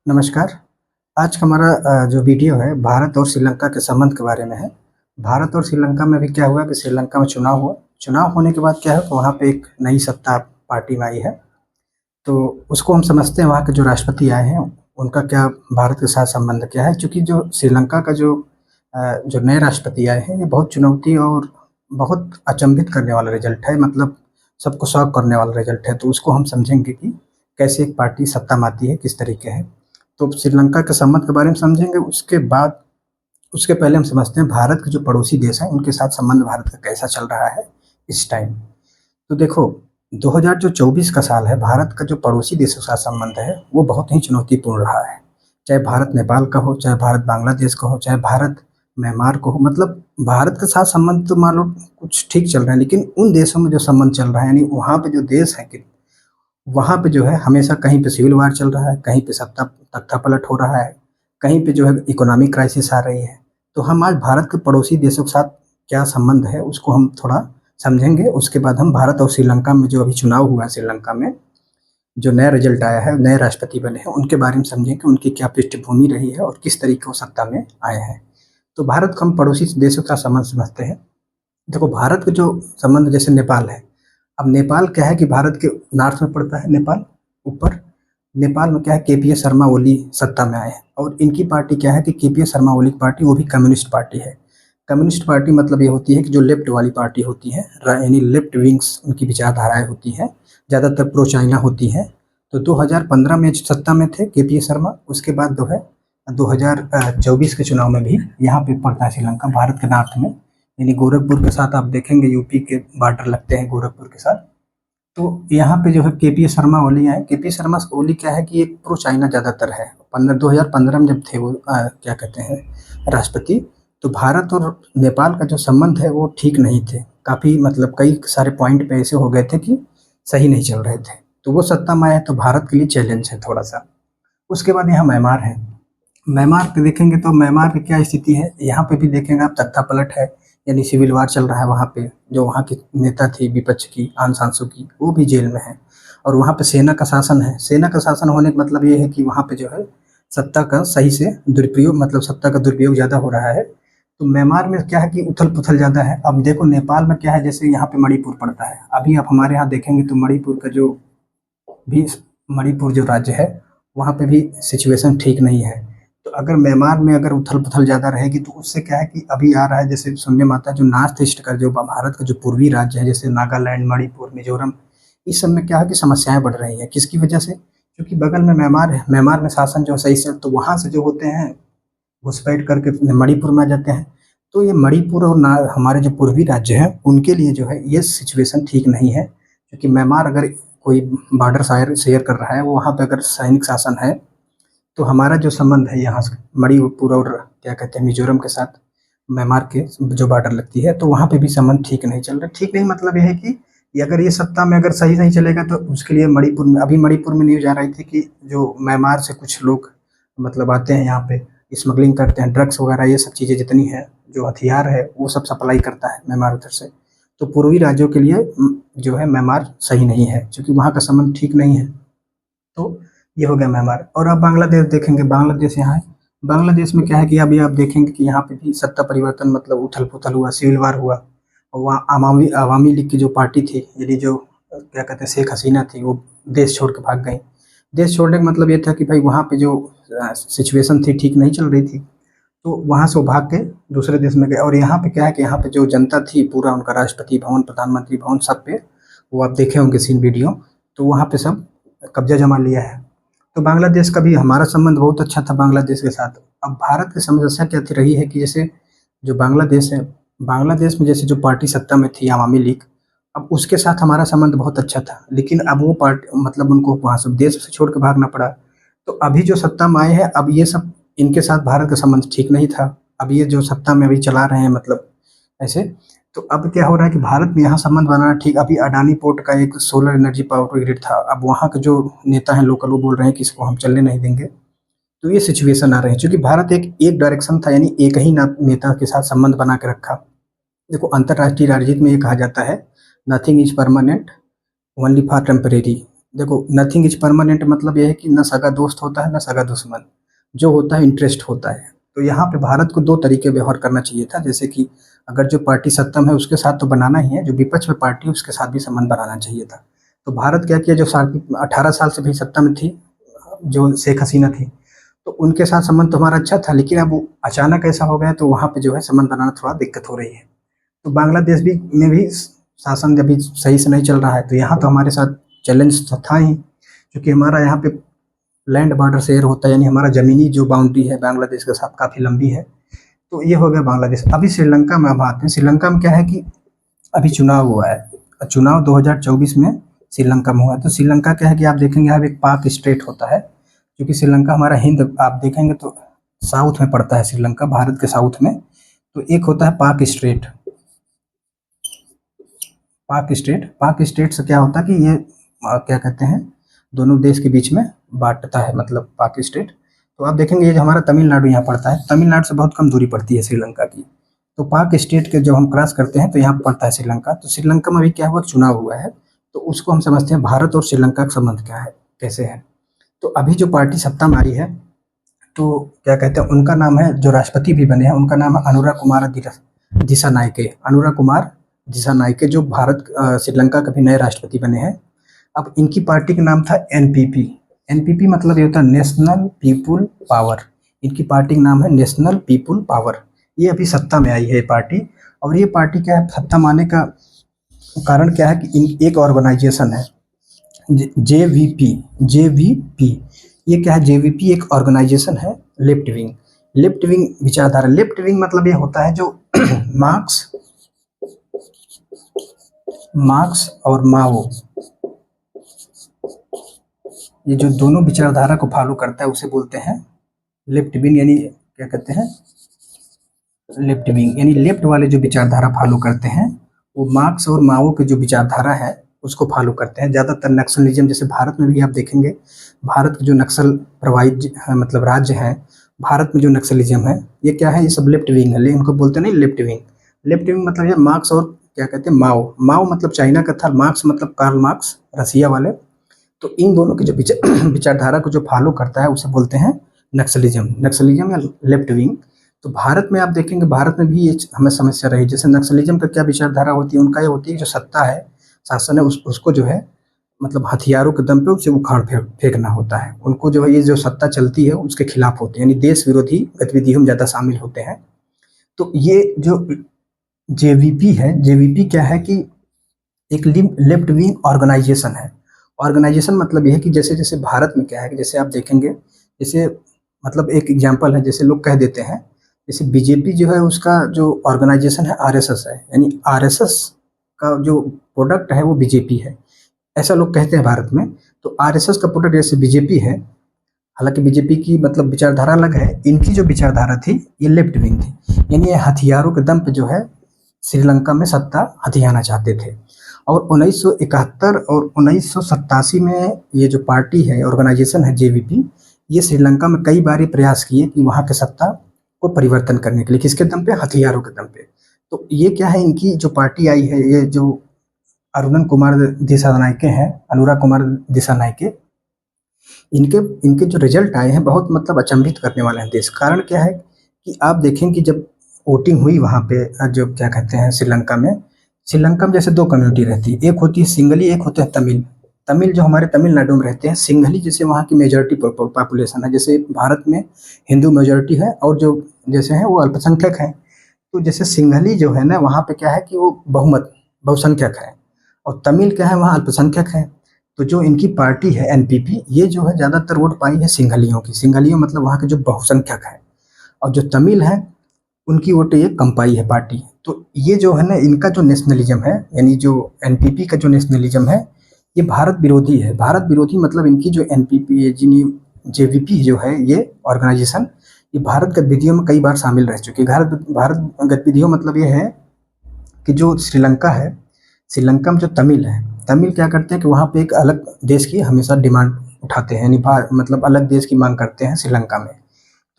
नमस्कार। आज का हमारा जो वीडियो है भारत और श्रीलंका के संबंध के बारे में है। भारत और श्रीलंका में अभी क्या हुआ कि श्रीलंका में चुनाव हुआ। चुनाव होने के बाद क्या है कि वहाँ पे एक नई सत्ता पार्टी में आई है। तो उसको हम समझते हैं वहाँ के जो राष्ट्रपति आए हैं, उनका क्या भारत के साथ संबंध क्या है? चूँकि जो श्रीलंका का जो नए राष्ट्रपति आए हैं, ये बहुत चुनौती और बहुत अचंभित करने वाला रिज़ल्ट है, मतलब सबको शॉक करने वाला रिज़ल्ट है। तो उसको हम समझेंगे कि कैसे एक पार्टी सत्ता में आती है, किस तरीके है। तो श्रीलंका के संबंध के बारे में समझेंगे, उसके बाद उसके पहले हम समझते हैं भारत के जो पड़ोसी देश हैं, उनके साथ संबंध भारत का कैसा चल रहा है इस टाइम। तो देखो, 2024 का साल है, भारत का जो पड़ोसी देशों के साथ संबंध है, वो बहुत ही चुनौतीपूर्ण रहा है। चाहे भारत नेपाल का हो, चाहे भारत बांग्लादेश का हो, चाहे भारत म्यांमार का हो, मतलब भारत के साथ संबंध तो मान लो कुछ ठीक चल रहा है, लेकिन उन देशों में जो संबंध चल रहा है, यानी वहाँ पे जो देश है कि वहाँ पे जो है हमेशा कहीं पे सिविल वार चल रहा है, कहीं पे सत्ता तख्तापलट हो रहा है, कहीं पे जो है इकोनॉमिक क्राइसिस आ रही है। तो हम आज भारत के पड़ोसी देशों के साथ क्या संबंध है, उसको हम थोड़ा समझेंगे। उसके बाद हम भारत और श्रीलंका में जो अभी चुनाव हुआ है, श्रीलंका में जो नया रिजल्ट आया है, नए राष्ट्रपति बने हैं, उनके बारे में समझेंगे, उनकी क्या पृष्ठभूमि रही है और किस तरीके वो सत्ता में आए हैं। तो भारत को हम पड़ोसी देशों का संबंध समझते हैं। देखो, भारत के जो संबंध जैसे नेपाल है। अब नेपाल क्या है कि भारत के नॉर्थ में पड़ता है नेपाल, ऊपर। नेपाल में क्या है, केपीएस शर्मा ओली सत्ता में आए हैं और इनकी पार्टी क्या है कि केपीएस शर्मा ओली की पार्टी, वो भी कम्युनिस्ट पार्टी है। कम्युनिस्ट पार्टी मतलब ये होती है कि जो लेफ्ट वाली पार्टी होती है, यानी लेफ्ट विंग्स उनकी विचारधाराएँ होती हैं, ज़्यादातर प्रो चाइना होती हैं। तो 2015 में सत्ता में थे केपीएस शर्मा, उसके बाद जो है 2024 के चुनाव में भी यहाँ पे पड़ता है श्रीलंका, भारत के नॉर्थ में, यानी गोरखपुर के साथ। आप देखेंगे यूपी के बॉर्डर लगते हैं गोरखपुर के साथ। तो यहाँ पे जो है केपीएस शर्मा ओली आए। केपीएस शर्मा ओली क्या है कि एक प्रो चाइना ज़्यादातर है। 2015 में जब थे वो क्या कहते हैं राष्ट्रपति, तो भारत और नेपाल का जो संबंध है वो ठीक नहीं थे। काफ़ी मतलब कई सारे पॉइंट पे ऐसे हो गए थे कि सही नहीं चल रहे थे। तो वो सत्ता में आए तो भारत के लिए चैलेंज है थोड़ा सा। उसके बाद यहाँ म्यांमार है। म्यांमार पे देखेंगे तो म्यांमार की क्या स्थिति है, यहाँ पे भी देखेंगे आप तख्तापलट है, यानी सिविल वार चल रहा है वहाँ पे। जो वहाँ की नेता थी विपक्ष की, आंग सान सू की, वो भी जेल में है। और वहाँ पे सेना का शासन है। सेना का शासन होने का मतलब ये है कि वहाँ पे जो है सत्ता का सही से दुरुपयोग, मतलब सत्ता का दुरुपयोग ज़्यादा हो रहा है। तो म्यांमार में क्या है कि उथल पुथल ज़्यादा है। अब देखो नेपाल में क्या है, जैसे यहाँ पे मणिपुर पड़ता है। अभी आप हमारे यहाँ देखेंगे तो मणिपुर का जो भी मणिपुर जो राज्य है, वहाँ पे भी सिचुएशन ठीक नहीं है। तो अगर म्यांमार में अगर उथल-पुथल ज़्यादा रहेगी तो उससे क्या है कि अभी आ रहा है, जैसे सुनने में आता है, जो नॉर्थ ईस्ट का जो भारत का जो पूर्वी राज्य है, जैसे नागालैंड, मणिपुर, मिज़ोरम, इस सब में क्या है कि समस्याएँ बढ़ रही हैं। किसकी वजह से? क्योंकि बगल में म्यांमार है, म्यांमार में शासन जो सही से, तो वहाँ से जो होते हैं घुसपैठ करके मणिपुर में आ जाते हैं। तो ये मणिपुर और ना हमारे जो पूर्वी राज्य हैं, उनके लिए जो है ये सिचुएशन ठीक नहीं है। क्योंकि म्यांमार अगर कोई बॉर्डर शेयर कर रहा है, वो वहाँ पे अगर सैनिक शासन है, तो हमारा जो संबंध है यहाँ से मणिपुर और क्या कहते हैं मिज़ोरम के साथ, म्यांमार के जो बॉर्डर लगती है, तो वहाँ पे भी संबंध ठीक नहीं चल रहा। ठीक नहीं मतलब ये है कि ये अगर ये सत्ता में अगर सही नहीं चलेगा तो उसके लिए मणिपुर में, अभी मणिपुर में न्यूज़ आ रही थी कि जो म्यांमार से कुछ लोग मतलब आते हैं यहाँ पे, स्मगलिंग करते हैं, ड्रग्स वगैरह ये सब चीज़ें जितनी हैं, जो हथियार है वो सब सप्लाई करता है म्यांमार उधर से। तो पूर्वी राज्यों के लिए जो है म्यांमार सही नहीं है, क्योंकि वहाँ का संबंध ठीक नहीं है। तो ये हो गया म्यांमार। और अब बांग्लादेश देखेंगे, बांग्लादेश यहाँ है। बांग्लादेश में क्या है कि अभी आप देखेंगे कि यहाँ पे भी सत्ता परिवर्तन, मतलब उथल-पुथल हुआ, सिविल वार हुआ। और वहाँ अवामी अवामी लीग की जो पार्टी थी, यानी जो क्या कहते हैं शेख हसीना थी, वो देश छोड़ के भाग गईं। देश छोड़ने का मतलब ये था कि भाई वहाँ पे जो सिचुएशन थी ठीक नहीं चल रही थी, तो वहाँ से वो भाग के दूसरे देश में गए। और यहाँ पे क्या है कि यहाँ पे जो जनता थी, पूरा उनका राष्ट्रपति भवन, प्रधानमंत्री भवन, सब पे वो आप देखे होंगे सीन वीडियो, तो वहाँ पे सब कब्जा जमा लिया है। तो बांग्लादेश का भी हमारा संबंध बहुत अच्छा था बांग्लादेश के साथ। अब भारत की समस्या क्या थी रही है कि जैसे जो बांग्लादेश है, बांग्लादेश में जैसे जो पार्टी सत्ता में थी अवामी लीग, अब उसके साथ हमारा संबंध बहुत अच्छा था। लेकिन अब वो पार्टी, मतलब उनको वहाँ से देश से छोड़ के भागना पड़ा। तो अभी जो सत्ता में आए हैं, अब ये सब इनके साथ भारत का संबंध ठीक नहीं था। अब ये जो सत्ता में अभी चला रहे हैं, मतलब ऐसे, तो अब क्या हो रहा है कि भारत में यहाँ संबंध बनाना ठीक। अभी अडानी पोर्ट का एक सोलर एनर्जी पावर ग्रिड था, अब वहाँ के जो नेता हैं लोकल, वो बोल रहे हैं कि इसको हम चलने नहीं देंगे। तो ये सिचुएशन आ रही है, क्योंकि भारत एक डायरेक्शन था, यानी एक ही नेता के साथ संबंध बना के रखा। देखो, अंतर्राष्ट्रीय राजनीति में ये कहा जाता है, nothing is permanent, only for temporary. देखो, नथिंग इज परमानेंट मतलब यह है कि न सगा दोस्त होता है न सगा दुश्मन, जो होता है इंटरेस्ट होता है। तो यहाँ पे भारत को दो तरीके व्यवहार करना चाहिए था, जैसे कि अगर जो पार्टी सत्ता में है उसके साथ तो बनाना ही है, जो विपक्ष में पार्टी है उसके साथ भी संबंध बनाना चाहिए था। तो भारत क्या किया, जो 18 साल से भी सत्ता में थी, जो शेख हसीना थी, तो उनके साथ संबंध तो हमारा अच्छा था, लेकिन अब वो अचानक ऐसा हो गया तो वहाँ पे जो है संबंध बनाना थोड़ा दिक्कत हो रही है। तो बांग्लादेश भी में भी शासन अभी सही से नहीं चल रहा है, तो यहाँ तो हमारे साथ चैलेंज तो था ही, क्योंकि हमारा यहाँ पे लैंड बॉर्डर शेयर होता है, यानी हमारा ज़मीनी जो बाउंड्री है बांग्लादेश के साथ काफ़ी लंबी है। तो ये हो गया बांग्लादेश। अभी श्रीलंका में अब आते हैं। श्रीलंका में क्या है कि अभी चुनाव हुआ है, चुनाव 2024 में श्रीलंका में हुआ है। तो श्रीलंका क्या है कि आप देखेंगे अब एक पाक स्टेट होता है, क्योंकि श्रीलंका हमारा हिंद आप देखेंगे तो साउथ में पड़ता है श्रीलंका, भारत के साउथ में। तो एक होता है पाक स्टेट। पाक स्टेट से क्या होता है कि ये क्या कहते हैं, दोनों देश के बीच में बांटता है, मतलब पाक स्टेट। तो आप देखेंगे ये जो हमारा तमिलनाडु यहाँ पड़ता है, तमिलनाडु से बहुत कम दूरी पड़ती है श्रीलंका की। तो पाक स्टेट के जब हम क्रॉस करते हैं तो यहाँ पड़ता है श्रीलंका। तो श्रीलंका में भी क्या हुआ, चुनाव हुआ है, तो उसको हम समझते हैं भारत और श्रीलंका का संबंध क्या है, कैसे है। तो अभी जो पार्टी सत्ता में आई है, तो क्या कहते हैं, उनका नाम है, जो राष्ट्रपति भी बने हैं उनका नाम है अनुरा कुमार दिसानायके। अनुरा कुमार दिसानायके जो श्रीलंका के भी नए राष्ट्रपति बने हैं। अब इनकी पार्टी का नाम था एनपीपी। एनपीपी मतलब ये होता है नेशनल पीपुल पावर। इनकी पार्टी का नाम है नेशनल पीपुल पावर। ये अभी सत्ता में आई है ये पार्टी। और ये पार्टी क्या है, सत्ता में आने का कारण क्या है कि एक ऑर्गेनाइजेशन है जेवीपी। ये क्या है, जेवीपी एक ऑर्गेनाइजेशन है, लेफ्ट विंग विचारधारा। लेफ्ट विंग मतलब ये होता है जो मार्क्स और माओ, ये जो दोनों विचारधारा को फॉलो करता है उसे बोलते हैं लेफ्ट विंग। यानी क्या कहते हैं, लेफ्ट विंग यानी लेफ्ट वाले जो विचारधारा फॉलो करते हैं वो मार्क्स और माओ की जो विचारधारा है उसको फॉलो करते हैं। ज़्यादातर नक्सलिज्म, जैसे भारत में भी आप देखेंगे, भारत के जो नक्सल प्रभावित मतलब राज्य हैं, भारत में जो नक्सलिज्म है ये क्या है, ये सब लेफ्ट विंग है। इनको बोलते नहीं लेफ्ट विंग। लेफ्ट विंग मतलब ये मार्क्स और क्या कहते हैं, माओ मतलब चाइना का था, मार्क्स मतलब कार्ल मार्क्स रसिया वाले। तो इन दोनों की जो विचारधारा को जो फॉलो करता है उसे बोलते हैं नक्सलिज्म या लेफ्ट विंग। तो भारत में आप देखेंगे, भारत में भी ये हमें समस्या रही। जैसे नक्सलिज्म का क्या विचारधारा होती है, उनका ये होती है जो सत्ता है, शासन है, उसको जो है मतलब हथियारों के दम पे उसे उखाड़ फेंकना होता है। उनको जो है ये जो सत्ता चलती है उसके खिलाफ होते हैं, यानी देश विरोधी गतिविधियों में ज़्यादा शामिल होते हैं। तो ये जो जेवीपी है, जेवीपी क्या है कि एक लेफ्ट विंग ऑर्गेनाइजेशन है। ऑर्गेनाइजेशन मतलब यह है कि जैसे जैसे भारत में क्या है कि जैसे आप देखेंगे, जैसे मतलब एक एग्जांपल है, जैसे लोग कह देते हैं, जैसे बीजेपी जो है उसका जो ऑर्गेनाइजेशन है आरएसएस है, यानी आरएसएस का जो प्रोडक्ट है वो बीजेपी है, ऐसा लोग कहते हैं भारत में। तो आरएसएस का प्रोडक्ट जैसे बीजेपी है, हालांकि बीजेपी की मतलब विचारधारा अलग है, इनकी जो विचारधारा थी ये लेफ्ट विंग थी, यानी ये हथियारों के दम पे जो है श्रीलंका में सत्ता हथियाना चाहते थे। और 1971 और 1987 में ये जो पार्टी है, ऑर्गेनाइजेशन है जेवीपी, ये श्रीलंका में कई बार प्रयास किए कि वहाँ के सत्ता को परिवर्तन करने के लिए, किसके दम पे, हथियारों के दम पे। तो ये क्या है, इनकी जो पार्टी आई है, ये जो अरुणन कुमार दिसानायके हैं, अनुराग कुमार दिसानायके, इनके इनके जो रिजल्ट आए हैं बहुत मतलब अचंभित करने वाले हैं देश। कारण क्या है कि आप देखें कि जब वोटिंग हुई वहाँ पे, जो क्या कहते हैं श्रीलंका में जैसे दो कम्युनिटी रहती है, एक होती है सिंगली, एक होते हैं तमिल जो हमारे तमिलनाडु में रहते हैं। सिंघली जैसे वहाँ की मेजॉरिटी पॉपुलेशन है, जैसे भारत में हिंदू मेजॉरिटी है और जो जैसे हैं वो अल्पसंख्यक हैं। तो जैसे सिंघली जो है ना, वहाँ पे क्या है कि वो बहुसंख्यक है, और तमिल क्या है, वहाँ अल्पसंख्यक है। तो जो इनकी पार्टी है एनपीपी, ये जो है ज़्यादातर वोट पाई है सिंघलियों की। सिंघलियों मतलब वहाँ के जो बहुसंख्यक है, और जो तमिल है उनकी वोट ये कम पाई है पार्टी। तो ये जो है ना, इनका जो नेशनलिज्म है, यानी जो एनपीपी का जो नेशनलिज्म है, ये भारत विरोधी है। भारत विरोधी मतलब इनकी जो एनपीपी जेवीपी जो है, ये ऑर्गेनाइजेशन, ये भारत गतिविधियों में कई बार शामिल रह चुकी है। भारत गतिविधियों मतलब ये है कि जो श्रीलंका है, श्रीलंका में जो तमिल क्या करते हैं कि वहाँ पे एक अलग देश की हमेशा डिमांड उठाते हैं, यानी मतलब अलग देश की मांग करते हैं श्रीलंका में।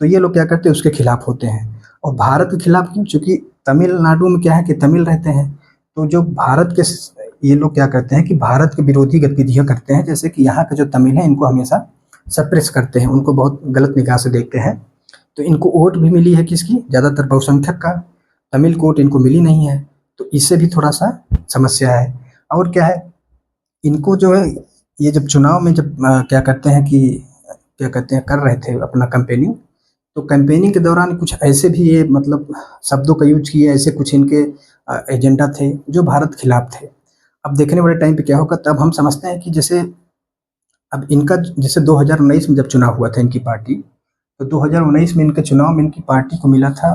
तो ये लोग क्या करते हैं, उसके खिलाफ होते हैं। और भारत के खिलाफ क्यों, चूँकि तमिलनाडु में क्या है कि तमिल रहते हैं, तो जो भारत के ये लोग क्या करते हैं कि भारत के विरोधी गतिविधियाँ करते हैं, जैसे कि यहाँ के जो तमिल हैं इनको हमेशा सप्रेस करते हैं, उनको बहुत गलत निगाह से देखते हैं। तो इनको वोट भी मिली है किसकी, ज़्यादातर बहुसंख्यक का, तमिल को वोट इनको मिली नहीं है, तो इससे भी थोड़ा-सा समस्या है। और क्या है, इनको जो है ये जब चुनाव में जब क्या करते हैं कि क्या कहते हैं कर रहे थे अपना कैंपेनिंग, तो कैंपेनिंग के दौरान कुछ ऐसे भी ये मतलब शब्दों का यूज़ किए, ऐसे कुछ इनके एजेंडा थे जो भारत खिलाफ थे। अब देखने वाले टाइम पे क्या होगा, तब हम समझते हैं कि जैसे अब इनका जैसे 2019 में जब चुनाव हुआ था इनकी पार्टी, तो 2019 में इनके चुनाव में इनकी पार्टी को मिला था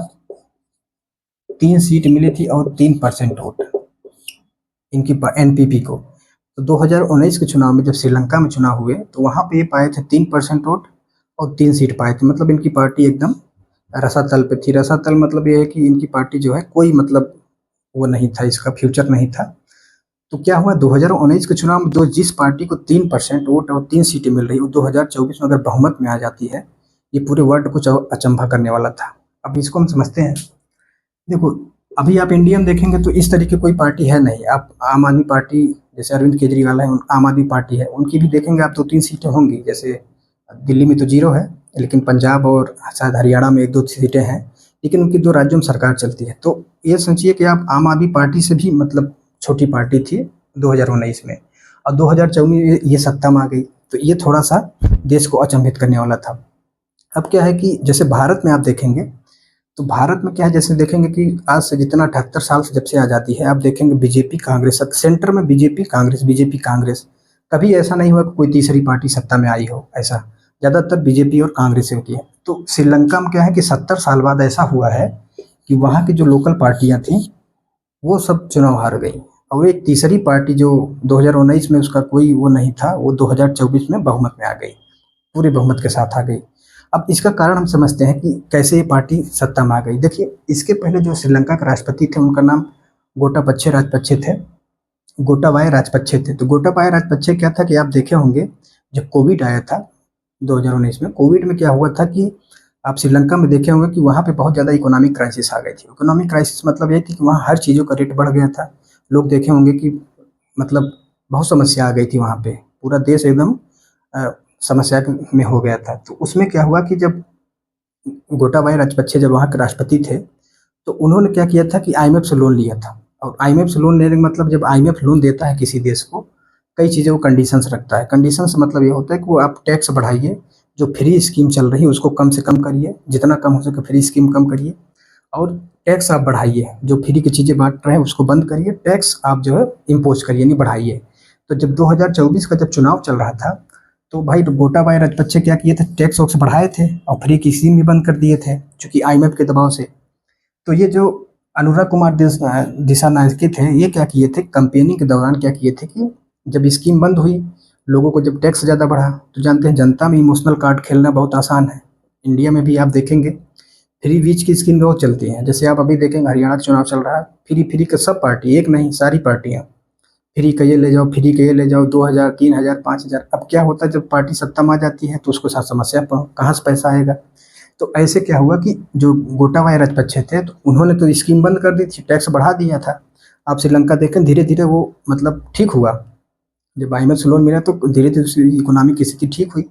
3 सीट मिली थी और 3% वोट इनकी एनपीपी को। तो 2019 के चुनाव में जब श्रीलंका में चुनाव हुए तो वहाँ पे ये पाए थे 3% वोट और 3 सीट पाए थे। मतलब इनकी पार्टी एकदम रसातल पे थी। रसातल मतलब ये है कि इनकी पार्टी जो है कोई मतलब वो नहीं था, इसका फ्यूचर नहीं था। तो क्या हुआ 2019 के चुनाव में दो जिस पार्टी को 3% वोट और 3 सीटें मिल रही, वो 2024 में अगर बहुमत में आ जाती है, ये पूरे वर्ल्ड को अचंभा करने वाला था। अब इसको हम समझते हैं। देखो, अभी आप इंडिया में देखेंगे तो इस तरह की कोई पार्टी है नहीं। आप आम आदमी पार्टी, जैसे अरविंद केजरीवाल है, आम आदमी पार्टी है, उनकी भी देखेंगे आप 2-3 सीटें होंगी। जैसे दिल्ली में तो 0 है, लेकिन पंजाब और शायद हरियाणा में 1-2 सीटें हैं, लेकिन उनकी 2 राज्यों में सरकार चलती है। तो ये सोचिए कि आप आम आदमी पार्टी से भी मतलब छोटी पार्टी थी 2019 में, और 2024 में ये सत्ता में आ गई, तो ये थोड़ा-सा देश को अचंभित करने वाला था। अब क्या है कि जैसे भारत में आप देखेंगे, तो भारत में क्या है, जैसे देखेंगे कि आज से जितना 78 साल से जब से आज़ादी है, आप देखेंगे बीजेपी कांग्रेस, सेंटर में बीजेपी कांग्रेस, कभी ऐसा नहीं हुआ कि कोई तीसरी पार्टी सत्ता में आई हो, ऐसा ज़्यादातर बीजेपी और कांग्रेस ही होती है। तो श्रीलंका में क्या है कि 70 साल बाद ऐसा हुआ है कि वहाँ की जो लोकल पार्टियाँ थी वो सब चुनाव हार गई, और एक तीसरी पार्टी जो 2019 में उसका कोई वो नहीं था, वो 2024 में बहुमत में आ गई, पूरे बहुमत के साथ आ गई। अब इसका कारण हम समझते हैं कि कैसे ये पार्टी सत्ता में आ गई। देखिए, इसके पहले जो श्रीलंका के राष्ट्रपति थे उनका नाम गोटाबये राजपक्षे थे, गोटाबाया राजपक्षे थे। तो गोटाबाया राजपक्षे क्या था कि आप देखे होंगे, जब कोविड आया था 2019 में, कोविड में क्या हुआ था कि आप श्रीलंका में देखे होंगे कि वहाँ पे बहुत ज़्यादा इकोनॉमिक क्राइसिस आ गई थी। इकोनॉमिक क्राइसिस मतलब ये थी कि वहाँ हर चीज़ों का रेट बढ़ गया था। लोग देखे होंगे कि मतलब बहुत समस्या आ गई थी वहाँ पे, पूरा देश एकदम अ, समस्या में हो गया था। तो उसमें क्या हुआ कि जब गोटाबाया राजपक्षे जब वहाँ के राष्ट्रपति थे, तो उन्होंने क्या किया था कि आईएमएफ से लोन लिया था। और आईएमएफ से लोन लेने का मतलब, जब आईएमएफ लोन देता है किसी देश को, कई चीज़ें वो कंडीशंस रखता है। कंडीशंस मतलब ये होता है कि वो आप टैक्स बढ़ाइए, जो फ्री स्कीम चल रही है उसको कम से कम करिए, जितना कम हो सके फ्री स्कीम कम करिए, और टैक्स आप बढ़ाइए, जो फ्री की चीज़ें बाँट रहे हैं उसको बंद करिए, टैक्स आप जो है इम्पोज़ करिए, नहीं बढ़ाइए। तो जब 2024 का जब चुनाव चल रहा था, तो भाई गोटाबाया राजपक्षे क्या किए थे, टैक्स वैक्स बढ़ाए थे और फ्री की स्कीम भी बंद कर दिए थे, चूँकि आईएमएफ के दबाव से। तो ये जो अनुराग कुमार दिसानायके थे, ये क्या किए थे, कैंपेनिंग के दौरान क्या किए थे कि जब स्कीम बंद हुई, लोगों को जब टैक्स ज़्यादा बढ़ा, तो जानते हैं जनता में इमोशनल कार्ड खेलना बहुत आसान है। इंडिया में भी आप देखेंगे फ्री बीज की स्कीम बहुत चलती हैं। जैसे आप अभी देखेंगे हरियाणा का चुनाव चल रहा है, फ्री का सब पार्टी, एक नहीं सारी पार्टियाँ, फ्री का ये ले जाओ, फ्री का ये ले जाओ, 2000, 3000, 5000। अब क्या होता है, जब पार्टी सत्ता में आ जाती है तो उसको साथ समस्या कहाँ से पैसा आएगा। तो ऐसे क्या हुआ कि जो गोटाबाया राजपक्षे थे, तो उन्होंने तो स्कीम बंद कर दी थी, टैक्स बढ़ा दिया था। आप श्रीलंका देखें, धीरे धीरे वो मतलब ठीक हुआ, जब आईएमएफ से लोन मिला तो धीरे धीरे उसकी इकोनॉमिक स्थिति ठीक हुई।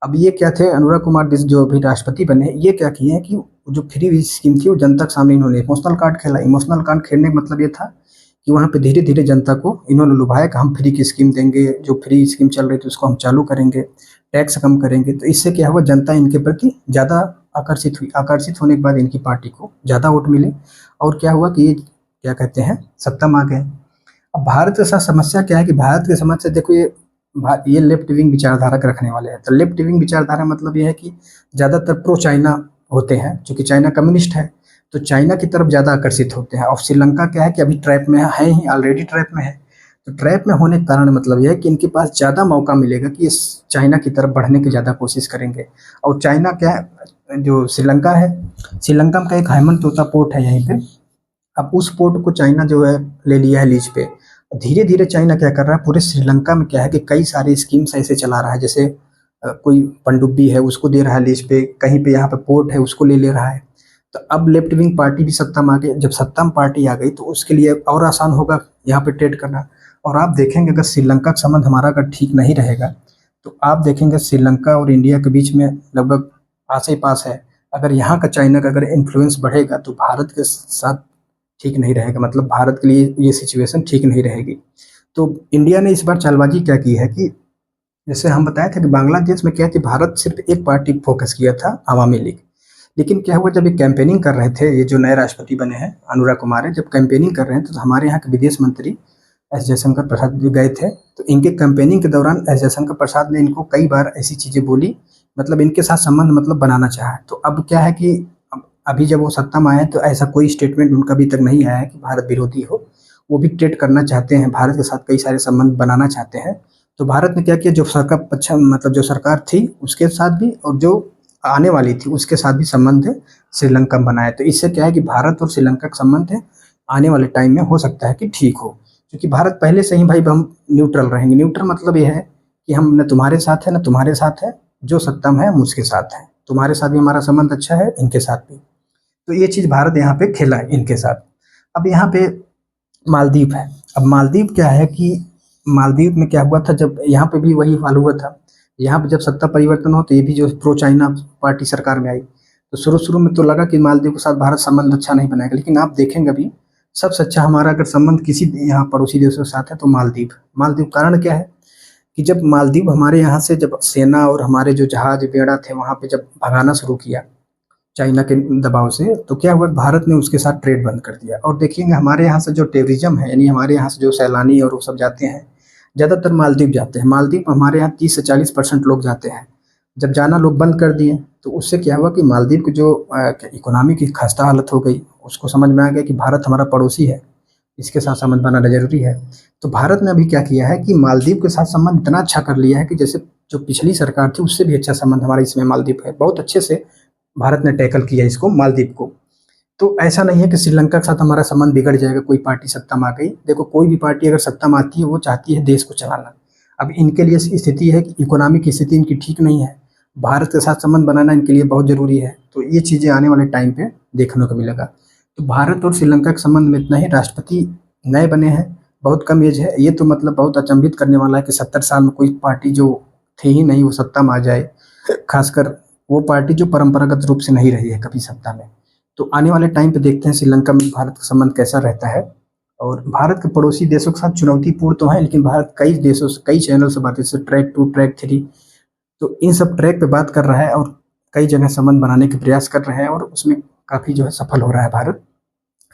अब ये क्या थे, अनुराग कुमार जो अभी राष्ट्रपति बने, ये क्या किए हैं कि जो फ्री स्कीम थी वो जनता के सामने इन्होंने इमोशनल कार्ड खेला। इमोशनल कार्ड खेलने का मतलब ये था कि वहाँ पे धीरे धीरे जनता को इन्होंने लुभाया कि हम फ्री की स्कीम देंगे, जो फ्री स्कीम चल रही थी उसको हम चालू करेंगे, टैक्स कम करेंगे। तो इससे क्या हुआ, जनता इनके प्रति ज़्यादा आकर्षित हुई। आकर्षित होने के बाद इनकी पार्टी को ज़्यादा वोट मिले, और क्या हुआ कि ये क्या कहते हैं सत्ता में आ गए। अब भारत के साथ समस्या क्या है कि भारत की समस्या देखो, ये लेफ्ट विंग विचारधारा के रखने वाले हैं। तो लेफ्ट विंग विचारधारा मतलब ये है कि ज़्यादातर प्रो चाइना होते हैं, क्योंकि चाइना कम्युनिस्ट है, तो चाइना की तरफ ज़्यादा आकर्षित होते हैं। और श्रीलंका क्या है कि अभी ट्रैप में है ही, ऑलरेडी ट्रैप में है। तो ट्रैप में होने के कारण मतलब यह है कि इनके पास ज़्यादा मौका मिलेगा कि इस चाइना की तरफ बढ़ने की ज़्यादा कोशिश करेंगे। और चाइना क्या है, जो श्रीलंका है, श्रीलंका का एक हैमन तोता पोर्ट है यहीं पे। अब उस पोर्ट को चाइना जो है ले लिया है लीज पे। धीरे धीरे चाइना क्या कर रहा है, पूरे श्रीलंका में क्या है कि कई सारे स्कीम्स ऐसे चला रहा है, जैसे कोई पनडुब्बी है उसको दे रहा है लीज पे, कहीं पे यहाँ पे पोर्ट है उसको ले ले रहा है। तो अब लेफ्ट विंग पार्टी भी सत्ता में आ गई। जब सत्ता में पार्टी आ गई तो उसके लिए और आसान होगा यहाँ पे ट्रेड करना। और आप देखेंगे अगर श्रीलंका का संबंध हमारा अगर ठीक नहीं रहेगा, तो आप देखेंगे श्रीलंका और इंडिया के बीच में लगभग पास ही पास है। अगर यहाँ का चाइना का अगर इन्फ्लुएंस बढ़ेगा तो भारत के साथ ठीक नहीं रहेगा, मतलब भारत के लिए ये सिचुएशन ठीक नहीं रहेगी। तो इंडिया ने इस बार चालबाजी क्या की है कि जैसे हम बताए थे कि बांग्लादेश में क्या है कि भारत सिर्फ एक पार्टी फोकस किया था, अवामी लीग। लेकिन क्या हुआ, जब ये कैंपेनिंग कर रहे थे, ये जो नए राष्ट्रपति बने हैं अनुराग कुमार है, जब कैंपेनिंग कर रहे थे तो हमारे यहाँ के विदेश मंत्री एस जयशंकर प्रसाद भी गए थे। तो इनके कैंपेनिंग के दौरान एस जयशंकर प्रसाद ने इनको कई बार ऐसी चीज़ें बोली, मतलब इनके साथ संबंध मतलब बनाना चाहा। तो अब क्या है कि अभी जब वो सत्ता में आए तो ऐसा कोई स्टेटमेंट उनका अभी तक नहीं आया है कि भारत विरोधी हो। वो भी ट्रेड करना चाहते हैं, भारत के साथ कई सारे संबंध बनाना चाहते हैं। तो भारत ने क्या किया, जो सरकार अच्छा मतलब जो सरकार थी उसके साथ भी और जो आने वाली थी उसके साथ भी संबंध श्रीलंका में बनाए। तो इससे क्या है कि भारत और श्रीलंका का संबंध है आने वाले टाइम में हो सकता है कि ठीक हो, क्योंकि भारत पहले से ही भाई हम न्यूट्रल रहेंगे। न्यूट्रल मतलब ये है कि हम न तुम्हारे साथ है न तुम्हारे साथ है, जो सत्ता में है हम उसके साथ हैं। तुम्हारे साथ भी हमारा संबंध अच्छा है, इनके साथ भी। तो ये चीज़ भारत यहाँ पे खेला है इनके साथ। अब यहाँ पे मालदीव है। अब मालदीव क्या है कि मालदीव में क्या हुआ था, जब यहाँ पे भी वही हाल हुआ था। यहाँ पे जब सत्ता परिवर्तन हो तो ये भी जो प्रो चाइना पार्टी सरकार में आई, तो शुरू शुरू में तो लगा कि मालदीव के साथ भारत संबंध अच्छा नहीं बनाएगा। लेकिन आप देखेंगे अभी सबसे अच्छा हमारा अगर संबंध किसी यहाँ पड़ोसी देशों के साथ है तो मालदीव। मालदीव कारण क्या है कि जब मालदीव हमारे यहाँ से जब सेना और हमारे जो जहाज बेड़ा थे वहाँ पे जब भगाना शुरू किया चाइना के दबाव से, तो क्या हुआ, भारत ने उसके साथ ट्रेड बंद कर दिया। और देखिएगा हमारे यहाँ से जो टूरिज्म है, यानी हमारे यहाँ से जो सैलानी और वो सब जाते हैं, ज़्यादातर मालदीव जाते हैं। मालदीव हमारे यहाँ 30 से 40% लोग जाते हैं। जब जाना लोग बंद कर दिए तो उससे क्या हुआ कि मालदीव की जो इकोनॉमी की खस्ता हालत हो गई। उसको समझ में आ गया कि भारत हमारा पड़ोसी है, इसके साथ संबंध बनाना जरूरी है। तो भारत ने अभी क्या किया है कि मालदीव के साथ संबंध इतना अच्छा कर लिया है कि जैसे जो पिछली सरकार थी उससे भी अच्छा संबंध हमारा इसमें मालदीव है। बहुत अच्छे से भारत ने टैकल किया इसको, मालदीव को। तो ऐसा नहीं है कि श्रीलंका के साथ हमारा संबंध बिगड़ जाएगा, कोई पार्टी सत्ता में आ गई। देखो कोई भी पार्टी अगर सत्ता में आती है वो चाहती है देश को चलाना। अब इनके लिए स्थिति है कि इकोनॉमिक स्थिति इनकी ठीक नहीं है, भारत के साथ संबंध बनाना इनके लिए बहुत ज़रूरी है। तो ये चीज़ें आने वाले टाइम पे देखने को मिलेगा। तो भारत और श्रीलंका के संबंध में इतना ही। राष्ट्रपति नए बने हैं, बहुत कम एज है। ये तो मतलब बहुत अचंभित करने वाला है कि 70 साल में कोई पार्टी जो थी ही नहीं वो सत्ता में आ जाए, खासकर वो पार्टी जो परंपरागत रूप से नहीं रही है कभी सत्ता में। तो आने वाले टाइम पे देखते हैं श्रीलंका में भारत का संबंध कैसा रहता है। और भारत के पड़ोसी देशों के साथ चुनौतीपूर्ण तो है, लेकिन भारत कई देशों से कई चैनल से बातें, जैसे ट्रैक 2 ट्रैक 3, तो इन सब ट्रैक पे बात कर रहा है और कई जगह संबंध बनाने के प्रयास कर रहे हैं और उसमें काफ़ी जो है सफल हो रहा है भारत।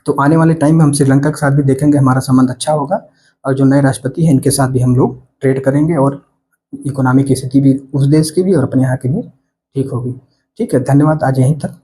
तो आने वाले टाइम में हम श्रीलंका के साथ भी देखेंगे हमारा संबंध अच्छा होगा, और जो नए राष्ट्रपति हैं इनके साथ भी हम लोग ट्रेड करेंगे और इकोनॉमी की स्थिति भी उस देश की भी और अपने यहाँ की भी ठीक होगी। ठीक है, धन्यवाद, आज यहीं तक।